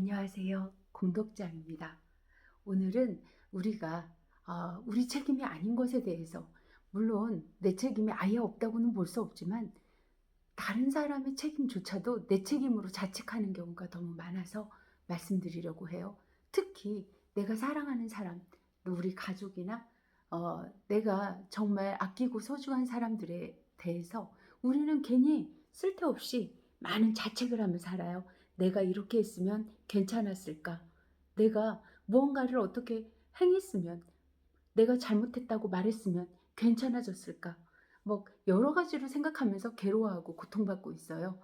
안녕하세요. 공독장입니다. 오늘은 우리가 우리 책임이 아닌 것에 대해서, 물론 내 책임이 아예 없다고는 볼 수 없지만 다른 사람의 책임조차도 내 책임으로 자책하는 경우가 너무 많아서 말씀드리려고 해요. 특히 내가 사랑하는 사람, 우리 가족이나 내가 정말 아끼고 소중한 사람들에 대해서 우리는 괜히 쓸데없이 많은 자책을 하며 살아요. 내가 이렇게 했으면 괜찮았을까? 내가 무언가를 어떻게 행했으면, 내가 잘못했다고 말했으면 괜찮아졌을까? 뭐 여러 가지로 생각하면서 괴로워하고 고통받고 있어요.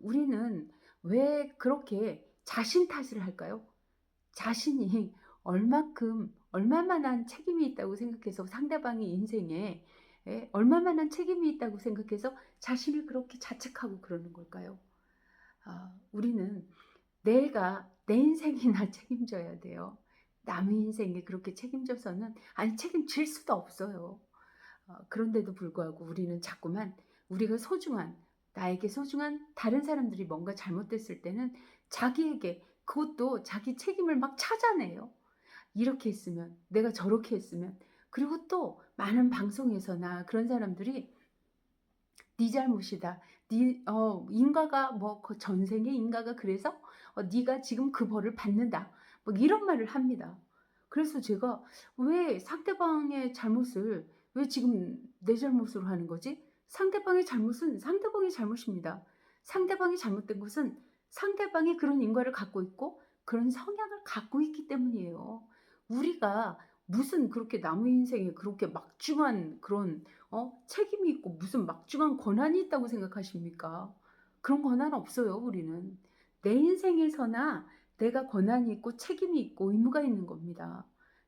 우리는 왜 그렇게 자신 탓을 할까요? 자신이 얼마만한 책임이 있다고 생각해서 상대방의 인생에 얼마만한 책임이 있다고 생각해서 자신을 그렇게 자책하고 그러는 걸까요? 우리는 내가 내 인생이나 책임져야 돼요. 남의 인생에 그렇게 책임져서는, 아니, 책임질 수도 없어요. 그런데도 불구하고 우리는 자꾸만 우리가 소중한, 나에게 소중한 다른 사람들이 뭔가 잘못됐을 때는 자기에게, 그것도 자기 책임을 막 찾아내요. 이렇게 했으면, 내가 저렇게 했으면. 그리고 또 많은 방송에서나 그런 사람들이 네 잘못이다. 인가가 뭐 그 전생에 인가가 그래서 네가 지금 그 벌을 받는다. 뭐 이런 말을 합니다. 그래서 제가 왜 상대방의 잘못을 왜 지금 내 잘못으로 하는 거지? 상대방의 잘못은 상대방의 잘못입니다. 상대방이 잘못된 것은 상대방이 그런 인과를 갖고 있고 그런 성향을 갖고 있기 때문이에요. 우리가 무슨 그렇게 남의 인생에 그렇게 막중한 그런 책임이 있고 무슨 막중한 권한이 있다고 생각하십니까? 그런 권한 없어요, 우리는. 내 인생에서나 내가 권한이 있고 책임이 있고 의무가 있는 겁니다.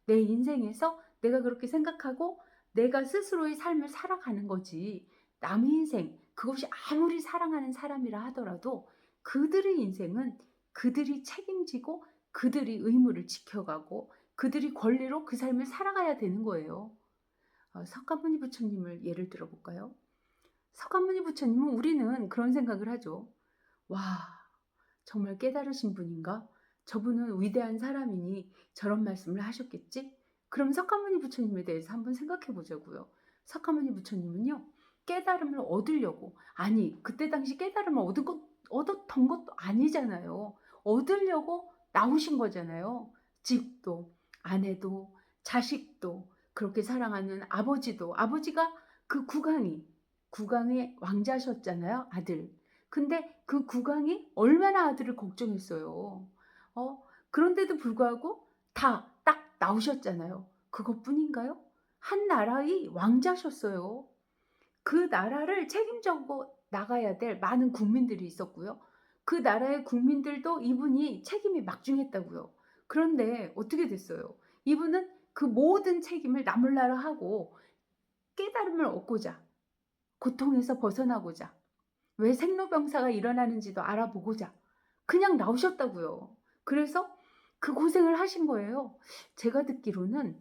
내 인생에서 내가 그렇게 생각하고 내가 스스로의 삶을 살아가는 거지. 남의 인생, 그것이 아무리 사랑하는 사람이라 하더라도 그들의 인생은 그들이 책임지고 그들이 의무를 지켜가고 그들이 권리로 그 삶을 살아가야 되는 거예요. 석가모니 부처님을 예를 들어볼까요? 석가모니 부처님은, 우리는 그런 생각을 하죠. 와, 정말 깨달으신 분인가? 저분은 위대한 사람이니 저런 말씀을 하셨겠지? 그럼 석가모니 부처님에 대해서 한번 생각해 보자고요. 석가모니 부처님은요, 깨달음을 얻으려고, 아니, 그때 당시 깨달음을 얻었던 것도 아니잖아요. 얻으려고 나오신 거잖아요. 집도, 아내도, 자식도, 그렇게 사랑하는 아버지도, 아버지가 그 국왕의 왕자셨잖아요, 아들. 근데 그 국왕이 얼마나 아들을 걱정했어요. 그런데도 불구하고 다 딱 나오셨잖아요. 그것뿐인가요? 한 나라의 왕자셨어요. 그 나라를 책임지고 나가야 될 많은 국민들이 있었고요. 그 나라의 국민들도 이분이 책임이 막중했다고요. 그런데 어떻게 됐어요? 이분은 그 모든 책임을 나몰라라 하고 깨달음을 얻고자, 고통에서 벗어나고자, 왜 생로병사가 일어나는지도 알아보고자 그냥 나오셨다고요. 그래서 그 고생을 하신 거예요. 제가 듣기로는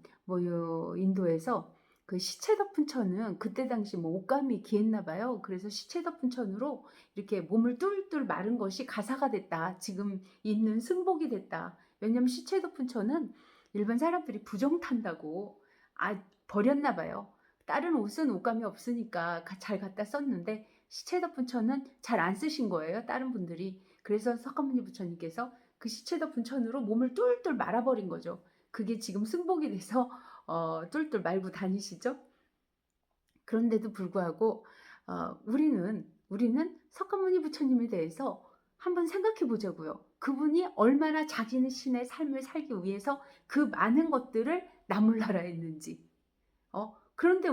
인도에서 그 시체 덮은 천은 그때 당시 옷감이 귀했나 봐요. 그래서 시체 덮은 천으로 이렇게 몸을 뚫뚫 마른 것이 가사가 됐다. 지금 있는 승복이 됐다. 왜냐면 시체 덮은 천은 일반 사람들이 부정 탄다고 버렸나 봐요. 다른 옷은 옷감이 없으니까 잘 갖다 썼는데 시체 덮은 천은 잘 안 쓰신 거예요, 다른 분들이. 그래서 석가모니 부처님께서 그 시체 덮은 천으로 몸을 뚫뚫 말아버린 거죠. 그게 지금 승복이 돼서 뚫뚫 말고 다니시죠. 그런데도 불구하고 우리는 석가모니 부처님에 대해서 한번 생각해 보자고요. 그분이 얼마나 자신의 삶을 살기 위해서 그 많은 것들을 나몰라라 했는지. 그런데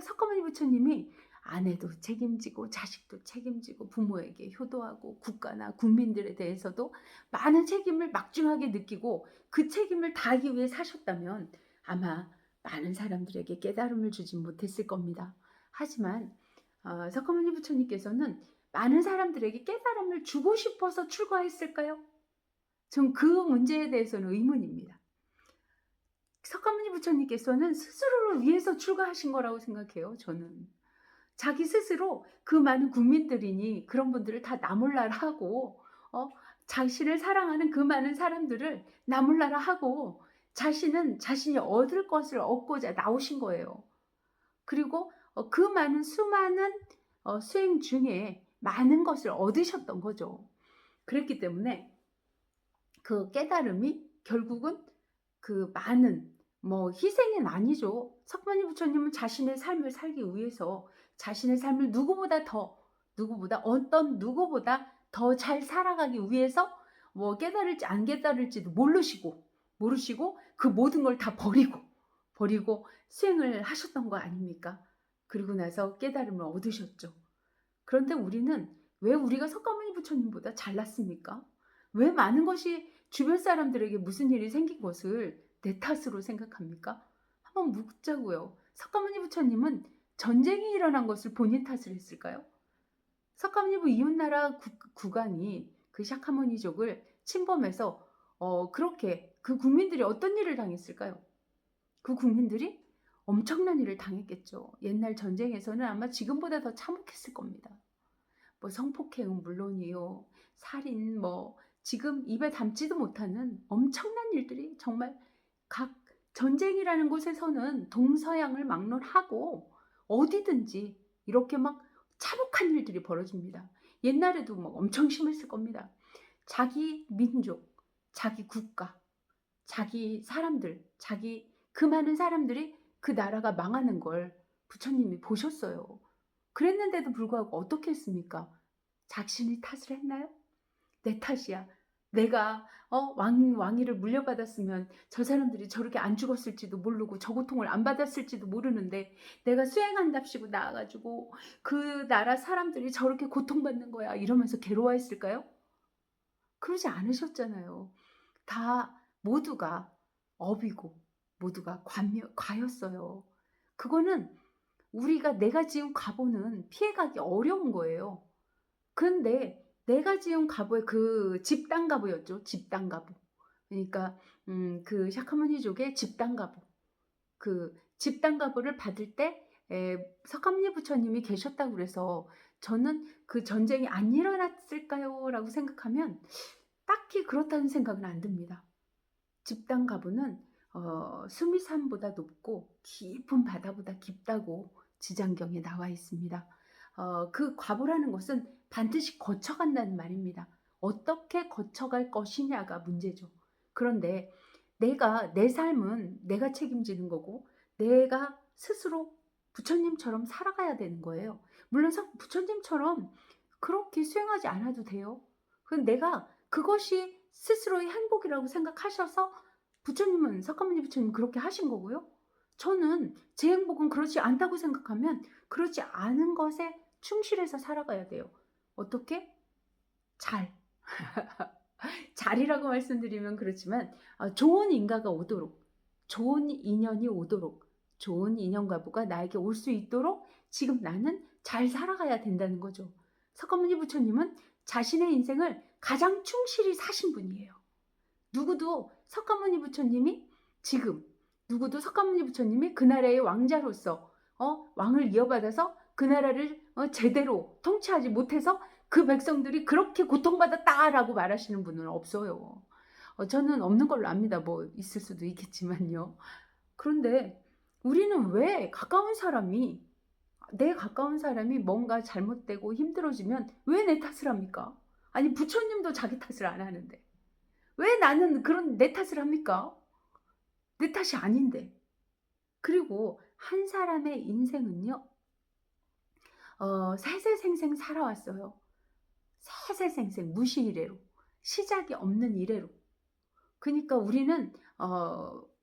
석가모니 부처님이 아내도 책임지고 자식도 책임지고 부모에게 효도하고 국가나 국민들에 대해서도 많은 책임을 막중하게 느끼고 그 책임을 다하기 위해 사셨다면 아마 많은 사람들에게 깨달음을 주진 못했을 겁니다. 하지만 석가모니 부처님께서는 많은 사람들에게 깨달음을 주고 싶어서 출가했을까요? 전 그 문제에 대해서는 의문입니다. 석가모니 부처님께서는 스스로를 위해서 출가하신 거라고 생각해요, 저는. 자기 스스로 그 많은 국민들이니 그런 분들을 다 나몰라라 하고 자신을 사랑하는 그 많은 사람들을 나몰라라 하고 자신은 자신이 얻을 것을 얻고자 나오신 거예요. 그리고 그 많은 수많은 수행 중에 많은 것을 얻으셨던 거죠. 그랬기 때문에 그 깨달음이 결국은 그 많은 희생은 아니죠. 석만이 부처님은 자신의 삶을 살기 위해서 자신의 삶을 어떤 누구보다 더 잘 살아가기 위해서 깨달을지 안 깨달을지도 모르시고 그 모든 걸 다 버리고 수행을 하셨던 거 아닙니까? 그리고 나서 깨달음을 얻으셨죠. 그런데 우리는 왜 우리가 석가모니 부처님보다 잘났습니까? 왜 많은 것이 주변 사람들에게 무슨 일이 생긴 것을 내 탓으로 생각합니까? 한번 묻자고요. 석가모니 부처님은 전쟁이 일어난 것을 본인 탓을 했을까요? 석가모니 부 이웃나라 국왕이 그 샤카모니족을 침범해서 그렇게 그 국민들이 어떤 일을 당했을까요? 그 국민들이 엄청난 일을 당했겠죠. 옛날 전쟁에서는 아마 지금보다 더 참혹했을 겁니다. 성폭행은 물론이요. 살인 지금 입에 담지도 못하는 엄청난 일들이 정말 각 전쟁이라는 곳에서는 동서양을 막론하고 어디든지 이렇게 막 참혹한 일들이 벌어집니다. 옛날에도 엄청 심했을 겁니다. 자기 민족, 자기 국가, 자기 사람들, 그 많은 사람들이 그 나라가 망하는 걸 부처님이 보셨어요. 그랬는데도 불구하고 어떻게 했습니까? 자신이 탓을 했나요? 내 탓이야. 내가 왕위를 물려받았으면 저 사람들이 저렇게 안 죽었을지도 모르고 저 고통을 안 받았을지도 모르는데 내가 수행한답시고 나와가지고 그 나라 사람들이 저렇게 고통받는 거야 이러면서 괴로워했을까요? 그러지 않으셨잖아요. 다 모두가 업이고 모두가 과였어요. 그거는 내가 지은 과보는 피해가기 어려운 거예요. 근데 내가 지은 과보의 그 집단 과보였죠. 집단 과보. 그러니까 그 샤카모니족의 집단 과보. 그 집단 과보를 받을 때 석가모니 부처님이 계셨다고 그래서 저는 그 전쟁이 안 일어났을까요? 라고 생각하면 딱히 그렇다는 생각은 안 듭니다. 집단 과보는 수미산보다 높고 깊은 바다보다 깊다고 지장경에 나와 있습니다. 그 과보라는 것은 반드시 거쳐간다는 말입니다. 어떻게 거쳐갈 것이냐가 문제죠. 그런데 내 삶은 내가 책임지는 거고 내가 스스로 부처님처럼 살아가야 되는 거예요. 물론 부처님처럼 그렇게 수행하지 않아도 돼요. 내가 그것이 스스로의 행복이라고 생각하셔서 석가모니 부처님 그렇게 하신 거고요. 저는 제 행복은 그렇지 않다고 생각하면 그렇지 않은 것에 충실해서 살아가야 돼요. 어떻게? 잘이라고 말씀드리면 그렇지만 좋은 인가가 오도록, 좋은 인연이 오도록, 좋은 인연과보가 나에게 올 수 있도록 지금 나는 잘 살아가야 된다는 거죠. 석가모니 부처님은 자신의 인생을 가장 충실히 사신 분이에요. 누구도 석가모니 부처님이 그 나라의 왕자로서 왕을 이어받아서 그 나라를 제대로 통치하지 못해서 그 백성들이 그렇게 고통받았다라고 말하시는 분은 없어요. 저는 없는 걸로 압니다. 있을 수도 있겠지만요. 그런데 우리는 왜 내 가까운 사람이 뭔가 잘못되고 힘들어지면 왜 내 탓을 합니까? 아니 부처님도 자기 탓을 안 하는데 왜 나는 그런 내 탓을 합니까? 내 탓이 아닌데. 그리고 한 사람의 인생은요. 세세생생 살아왔어요. 세세생생 무시이래로. 시작이 없는 이래로. 그러니까 우리는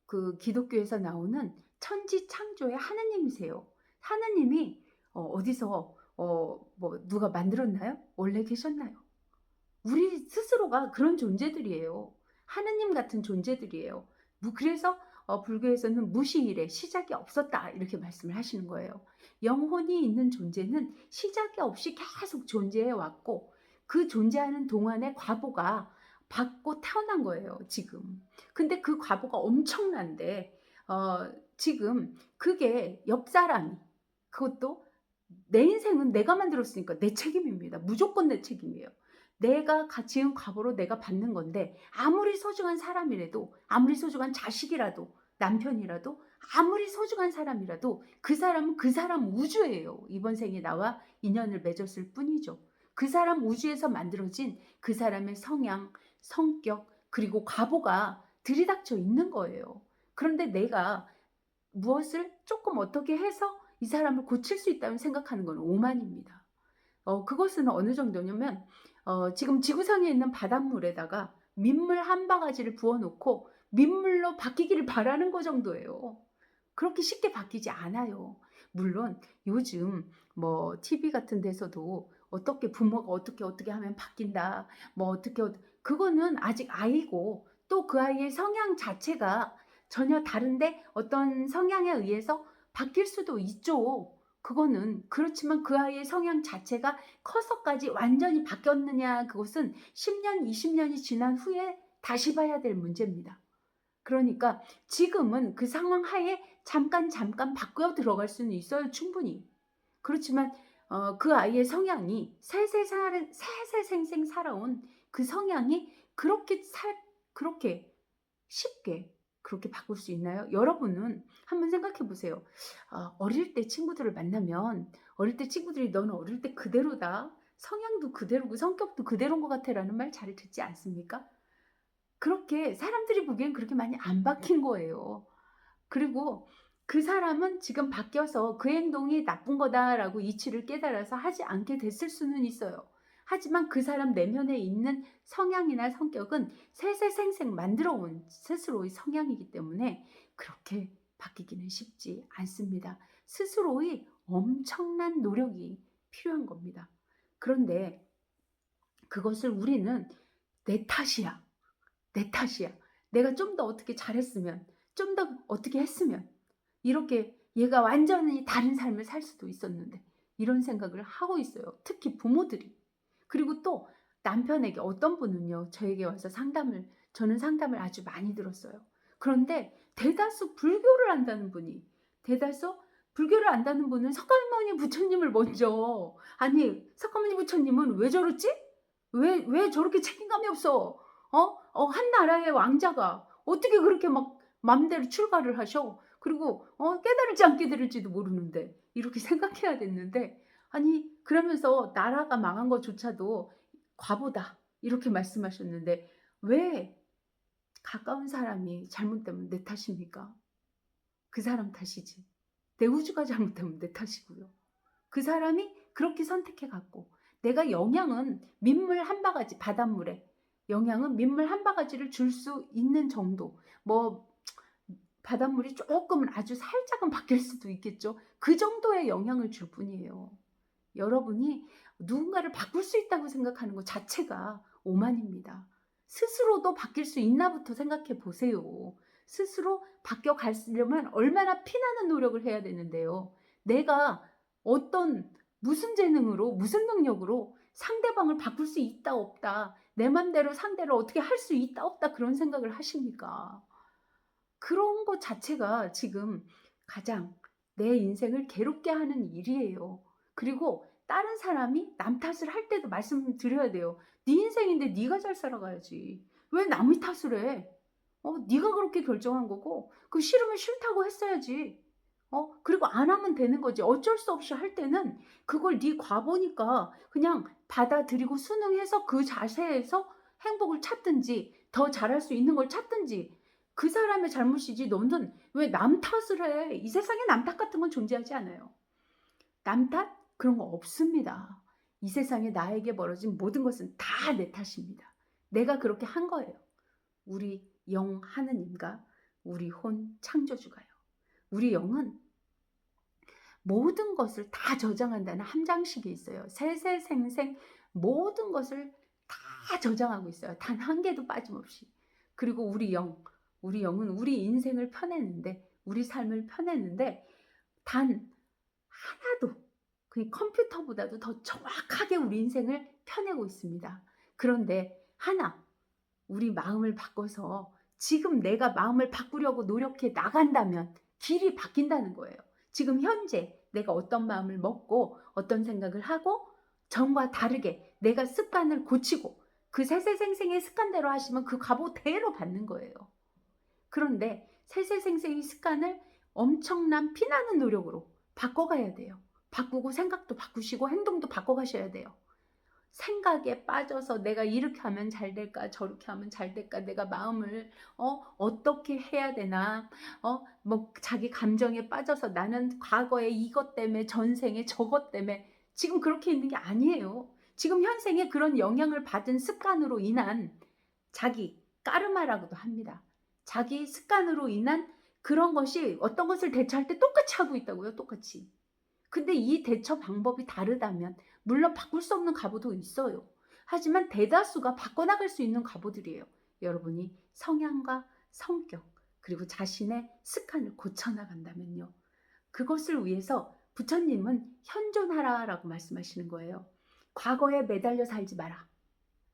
그 기독교에서 나오는 천지창조의 하느님이세요. 하느님이 어디서 누가 만들었나요? 원래 계셨나요? 우리 스스로가 그런 존재들이에요. 하느님 같은 존재들이에요. 그래서 불교에서는 무시일에 시작이 없었다 이렇게 말씀을 하시는 거예요. 영혼이 있는 존재는 시작이 없이 계속 존재해 왔고 그 존재하는 동안의 과보가 받고 태어난 거예요. 지금. 근데 그 과보가 엄청난데 지금 그게 옆 사람이 그것도 내 인생은 내가 만들었으니까 내 책임입니다. 무조건 내 책임이에요. 내가 지은 과보로 내가 받는 건데, 아무리 소중한 사람이라도, 아무리 소중한 자식이라도, 남편이라도, 아무리 소중한 사람이라도 그 사람은 그 사람 우주예요. 이번 생에 나와 인연을 맺었을 뿐이죠. 그 사람 우주에서 만들어진 그 사람의 성향, 성격, 그리고 과보가 들이닥쳐 있는 거예요. 그런데 내가 무엇을 조금 어떻게 해서 이 사람을 고칠 수 있다고 생각하는 건 오만입니다. 그것은 어느 정도냐면, 지금 지구상에 있는 바닷물에다가 민물 한 바가지를 부어놓고 민물로 바뀌기를 바라는 거 정도예요. 그렇게 쉽게 바뀌지 않아요. 물론 요즘 뭐 TV 같은 데서도 어떻게 부모가 어떻게 하면 바뀐다, 뭐 그거는 아직 아이고 또 그 아이의 성향 자체가 전혀 다른데 어떤 성향에 의해서 바뀔 수도 있죠. 그거는 그렇지만 그 아이의 성향 자체가 커서까지 완전히 바뀌었느냐, 그것은 10년, 20년이 지난 후에 다시 봐야 될 문제입니다. 그러니까 지금은 그 상황 하에 잠깐 바뀌어 들어갈 수는 있어요, 충분히. 그렇지만 그 아이의 성향이 세세생생 살아온 그 성향이 그렇게 쉽게 그렇게 바꿀 수 있나요? 여러분은 한번 생각해 보세요. 어릴 때 친구들을 만나면 어릴 때 친구들이 "너는 어릴 때 그대로다. 성향도 그대로고 성격도 그대로인 것 같아."라는 말 잘 듣지 않습니까? 그렇게 사람들이 보기엔 그렇게 많이 안 바뀐 거예요. 그리고 그 사람은 지금 바뀌어서 그 행동이 나쁜 거다라고 이치를 깨달아서 하지 않게 됐을 수는 있어요. 하지만 그 사람 내면에 있는 성향이나 성격은 세세생생 만들어 온 스스로의 성향이기 때문에 그렇게 바뀌기는 쉽지 않습니다. 스스로의 엄청난 노력이 필요한 겁니다. 그런데 그것을 우리는 내 탓이야. 내 탓이야. 내가 좀 더 어떻게 잘했으면, 좀 더 어떻게 했으면 이렇게 얘가 완전히 다른 삶을 살 수도 있었는데, 이런 생각을 하고 있어요. 특히 부모들이. 그리고 또 남편에게, 어떤 분은요, 저에게 와서 저는 상담을 아주 많이 들었어요. 그런데 대다수 불교를 안다는 분은 석가모니 부처님을 먼저, 아니 석가모니 부처님은 왜 저렇지? 왜 저렇게 책임감이 없어? 한 나라의 왕자가 어떻게 그렇게 막 맘대로 출가를 하셔? 그리고 깨달을지 안 깨달을지도 모르는데, 이렇게 생각해야 됐는데, 아니 그러면서 나라가 망한 것조차도 과보다 이렇게 말씀하셨는데, 왜 가까운 사람이 잘못되면 내 탓입니까? 그 사람 탓이지. 내 우주가 잘못되면 내 탓이고요. 그 사람이 그렇게 선택해 갖고, 내가 바닷물에 영양은 민물 한 바가지를 줄 수 있는 정도, 뭐 바닷물이 조금은 아주 살짝은 바뀔 수도 있겠죠. 그 정도의 영향을 줄 뿐이에요. 여러분이 누군가를 바꿀 수 있다고 생각하는 것 자체가 오만입니다. 스스로도 바뀔 수 있나부터 생각해 보세요. 스스로 바뀌어 가려면 얼마나 피나는 노력을 해야 되는데요. 내가 무슨 재능으로, 무슨 능력으로 상대방을 바꿀 수 있다 없다, 내 맘대로 상대를 어떻게 할 수 있다 없다, 그런 생각을 하십니까? 그런 것 자체가 지금 가장 내 인생을 괴롭게 하는 일이에요. 그리고 다른 사람이 남 탓을 할 때도 말씀드려야 돼요. 네 인생인데 네가 잘 살아가야지. 왜 남의 탓을 해? 네가 그렇게 결정한 거고, 싫으면 싫다고 했어야지. 그리고 안 하면 되는 거지. 어쩔 수 없이 할 때는 그걸 네 과보니까 그냥 받아들이고 순응해서 그 자세에서 행복을 찾든지, 더 잘할 수 있는 걸 찾든지, 그 사람의 잘못이지. 너는 왜 남 탓을 해? 이 세상에 남 탓 같은 건 존재하지 않아요. 남 탓? 그런 거 없습니다. 이 세상에 나에게 벌어진 모든 것은 다 내 탓입니다. 내가 그렇게 한 거예요. 우리 영 하느님과 우리 혼 창조주가요. 우리 영은 모든 것을 다 저장한다는 함장식이 있어요. 세세생생 모든 것을 다 저장하고 있어요. 단 한 개도 빠짐없이. 그리고 우리 영은 우리 인생을 펴내는데, 우리 삶을 펴내는데 단 하나도, 그 컴퓨터보다도 더 정확하게 우리 인생을 펴내고 있습니다. 그런데 우리 마음을 바꿔서 지금 내가 마음을 바꾸려고 노력해 나간다면 길이 바뀐다는 거예요. 지금 현재 내가 어떤 마음을 먹고 어떤 생각을 하고 전과 다르게 내가 습관을 고치고 그 세세생생의 습관대로 하시면 그 값어대로 받는 거예요. 그런데 세세생생의 습관을 엄청난 피나는 노력으로 바꿔가야 돼요. 바꾸고 생각도 바꾸시고 행동도 바꿔가셔야 돼요. 생각에 빠져서 내가 이렇게 하면 잘 될까 저렇게 하면 잘 될까 내가 마음을 어떻게 해야 되나 뭐 자기 감정에 빠져서 나는 과거에 이것 때문에 전생에 저것 때문에 지금 그렇게 있는 게 아니에요. 지금 현생에 그런 영향을 받은 습관으로 인한 자기 까르마라고도 합니다. 자기 습관으로 인한 그런 것이 어떤 것을 대처할 때 똑같이 하고 있다고요. 똑같이. 근데 이 대처 방법이 다르다면 물론 바꿀 수 없는 갑오도 있어요. 하지만 대다수가 바꿔나갈 수 있는 갑오들이에요. 여러분이 성향과 성격 그리고 자신의 습관을 고쳐나간다면요. 그것을 위해서 부처님은 현존하라라고 말씀하시는 거예요. 과거에 매달려 살지 마라.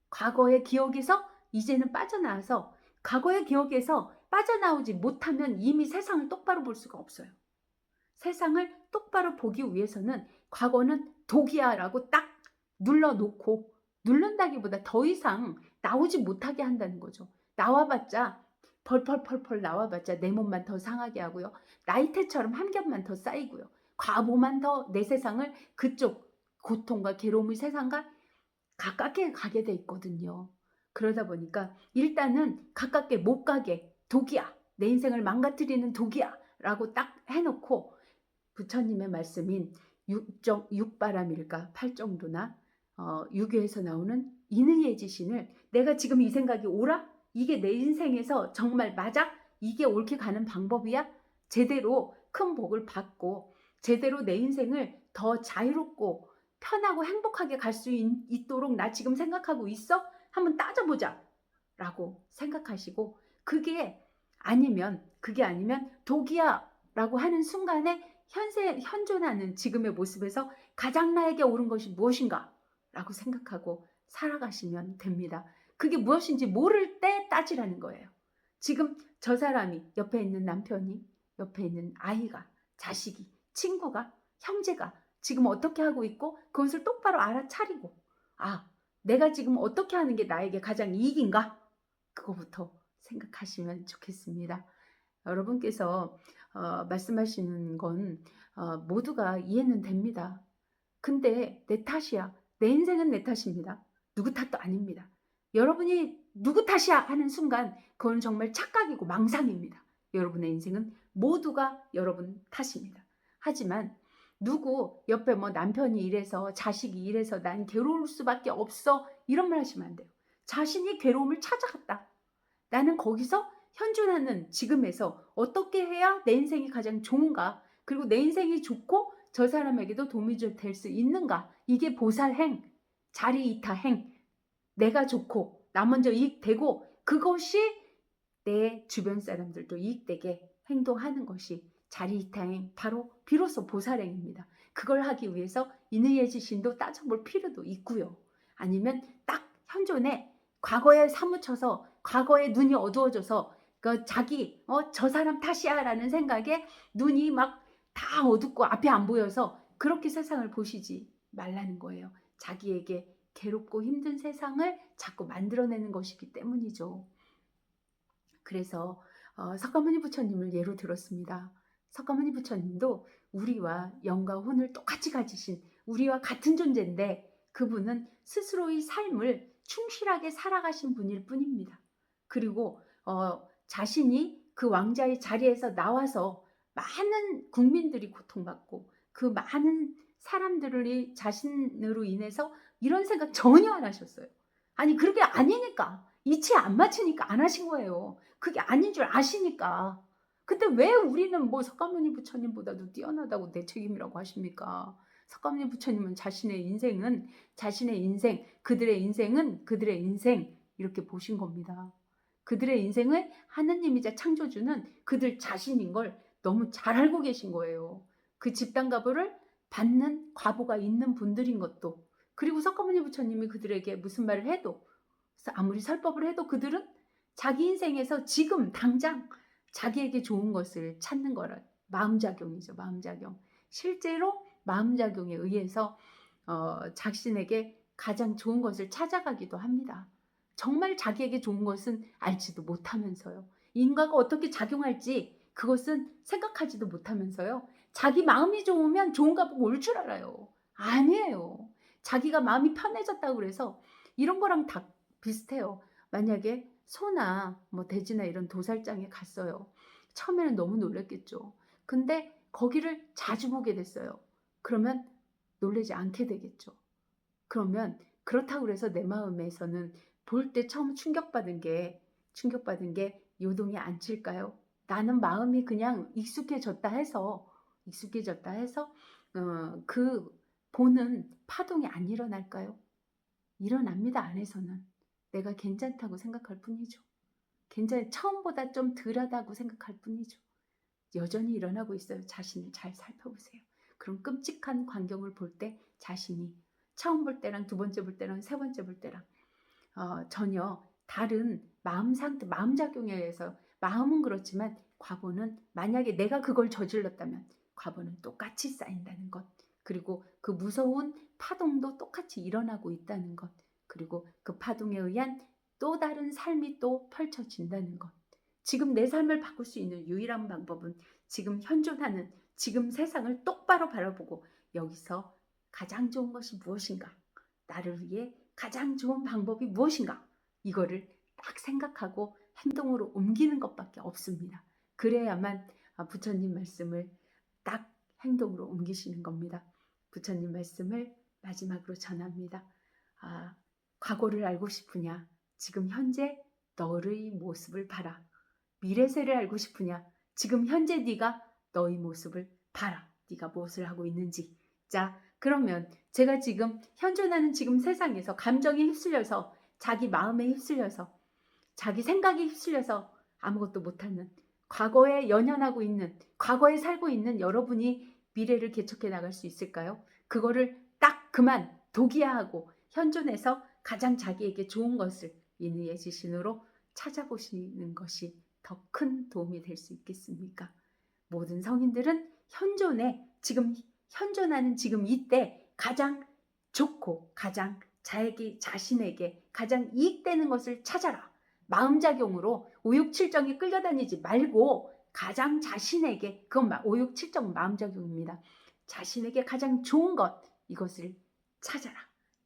과거의 기억에서 이제는 빠져나와서 과거의 기억에서 빠져나오지 못하면 이미 세상을 똑바로 볼 수가 없어요. 세상을 똑바로 보기 위해서는 과거는 독이야라고 딱 눌러놓고 누른다기보다 더 이상 나오지 못하게 한다는 거죠. 나와봤자 펄펄펄펄 나와봤자 내 몸만 더 상하게 하고요. 나이테처럼 한 겹만 더 쌓이고요. 과보만 더 내 세상을 그쪽 고통과 괴로움의 세상과 가깝게 가게 돼 있거든요. 그러다 보니까 일단은 가깝게 못 가게 독이야. 내 인생을 망가뜨리는 독이야. 라고 딱 해놓고 부처님의 말씀인 육바람일까 8정도나 유교에서 나오는 인의의 지신을 내가 지금 이 생각이 옳아? 이게 내 인생에서 정말 맞아? 이게 옳게 가는 방법이야? 제대로 큰 복을 받고 제대로 내 인생을 더 자유롭고 편하고 행복하게 갈 수 있도록 나 지금 생각하고 있어? 한번 따져보자 라고 생각하시고 그게 아니면 독이야 라고 하는 순간에 현존하는 지금의 모습에서 가장 나에게 옳은 것이 무엇인가 라고 생각하고 살아가시면 됩니다. 그게 무엇인지 모를 때 따지라는 거예요. 지금 저 사람이 옆에 있는 남편이 옆에 있는 아이가 자식이 친구가 형제가 지금 어떻게 하고 있고 그것을 똑바로 알아차리고 내가 지금 어떻게 하는 게 나에게 가장 이익인가 그거부터 생각하시면 좋겠습니다. 여러분께서 말씀하시는 건 모두가 이해는 됩니다. 근데 내 탓이야. 내 인생은 내 탓입니다. 누구 탓도 아닙니다. 여러분이 누구 탓이야 하는 순간 그건 정말 착각이고 망상입니다. 여러분의 인생은 모두가 여러분 탓입니다. 하지만 누구 옆에 뭐 남편이 이래서 자식이 이래서 난 괴로울 수밖에 없어 이런 말 하시면 안 돼요. 자신이 괴로움을 찾아갔다. 나는 거기서 현존하는 지금에서 어떻게 해야 내 인생이 가장 좋은가 그리고 내 인생이 좋고 저 사람에게도 도움이 될 수 있는가 이게 보살행, 자리이타행 내가 좋고 나 먼저 이익되고 그것이 내 주변 사람들도 이익되게 행동하는 것이 자리이타행 바로 비로소 보살행입니다. 그걸 하기 위해서 인의의 지신도 따져볼 필요도 있고요. 아니면 딱 현존에 과거에 사무쳐서 과거에 눈이 어두워져서 그 자기 저 사람 탓이야 라는 생각에 눈이 막 다 어둡고 앞이 안 보여서 그렇게 세상을 보시지 말라는 거예요. 자기에게 괴롭고 힘든 세상을 자꾸 만들어내는 것이기 때문이죠. 그래서 석가모니 부처님을 예로 들었습니다. 석가모니 부처님도 우리와 영과 혼을 똑같이 가지신 우리와 같은 존재인데 그분은 스스로의 삶을 충실하게 살아가신 분일 뿐입니다. 그리고 자신이 그 왕자의 자리에서 나와서 많은 국민들이 고통받고 그 많은 사람들이 자신으로 인해서 이런 생각 전혀 안 하셨어요. 아니 그렇게 아니니까 이치에 안 맞추니까 안 하신 거예요. 그게 아닌 줄 아시니까. 근데 왜 우리는 뭐 석가모니 부처님보다도 뛰어나다고 내 책임이라고 하십니까? 석가모니 부처님은 자신의 인생, 그들의 인생은 그들의 인생 이렇게 보신 겁니다. 그들의 인생을 하느님이자 창조주는 그들 자신인 걸 너무 잘 알고 계신 거예요. 그 집단가보를 받는 과보가 있는 분들인 것도 그리고 석가모니 부처님이 그들에게 무슨 말을 해도 아무리 설법을 해도 그들은 자기 인생에서 지금 당장 자기에게 좋은 것을 찾는 거라 마음작용이죠. 마음작용. 실제로 마음작용에 의해서 자신에게 가장 좋은 것을 찾아가기도 합니다. 정말 자기에게 좋은 것은 알지도 못하면서요. 인과가 어떻게 작용할지 그것은 생각하지도 못하면서요. 자기 마음이 좋으면 좋은가 보고 올 줄 알아요. 아니에요. 자기가 마음이 편해졌다고 그래서 이런 거랑 다 비슷해요. 만약에 소나 뭐 돼지나 이런 도살장에 갔어요. 처음에는 너무 놀랐겠죠. 근데 거기를 자주 보게 됐어요. 그러면 놀라지 않게 되겠죠. 그러면 그렇다고 해서 내 마음에서는 볼 때 처음 충격받은 게 요동이 안 칠까요? 나는 마음이 그냥 익숙해졌다 해서 그 보는 파동이 안 일어날까요? 일어납니다. 안에서는. 내가 괜찮다고 생각할 뿐이죠. 처음보다 좀 덜하다고 생각할 뿐이죠. 여전히 일어나고 있어요. 자신을 잘 살펴보세요. 그런 끔찍한 광경을 볼 때 자신이 처음 볼 때랑 두 번째 볼 때랑 세 번째 볼 때랑 전혀 다른 마음작용에 의해서 마음은 그렇지만 과보는 만약에 내가 그걸 저질렀다면 과보는 똑같이 쌓인다는 것. 그리고 그 무서운 파동도 똑같이 일어나고 있다는 것. 그리고 그 파동에 의한 또 다른 삶이 또 펼쳐진다는 것. 지금 내 삶을 바꿀 수 있는 유일한 방법은 지금 현존하는 지금 세상을 똑바로 바라보고 여기서 가장 좋은 것이 무엇인가? 나를 위해 가장 좋은 방법이 무엇인가? 이거를 딱 생각하고 행동으로 옮기는 것밖에 없습니다. 그래야만 부처님 말씀을 딱 행동으로 옮기시는 겁니다. 부처님 말씀을 마지막으로 전합니다. 과거를 알고 싶으냐? 지금 현재 너의 모습을 봐라. 미래세를 알고 싶으냐? 지금 현재 네가 너의 모습을 봐라. 네가 무엇을 하고 있는지. 자, 그러면 제가 지금 현존하는 지금 세상에서 감정에 휩쓸려서 자기 마음에 휩쓸려서 자기 생각에 휩쓸려서 아무것도 못하는 과거에 연연하고 있는 과거에 살고 있는 여러분이 미래를 개척해 나갈 수 있을까요? 그거를 딱 그만 도기화하고 현존에서 가장 자기에게 좋은 것을 인의의 지신으로 찾아보시는 것이 더 큰 도움이 될 수 있겠습니까? 모든 성인들은 현존하는 지금 이때 가장 좋고 가장 자신에게 가장 이익되는 것을 찾아라. 마음작용으로 오육칠정에 끌려다니지 말고 가장 자신에게, 그건 오육칠정은 마음작용입니다. 자신에게 가장 좋은 것, 이것을 찾아라.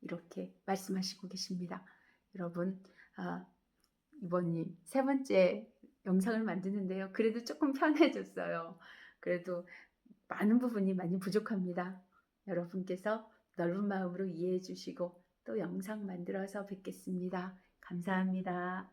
이렇게 말씀하시고 계십니다. 여러분, 이번 세 번째 영상을 만드는데요. 그래도 조금 편해졌어요. 그래도 많은 부분이 많이 부족합니다. 여러분께서 넓은 마음으로 이해해 주시고 또 영상 만들어서 뵙겠습니다. 감사합니다.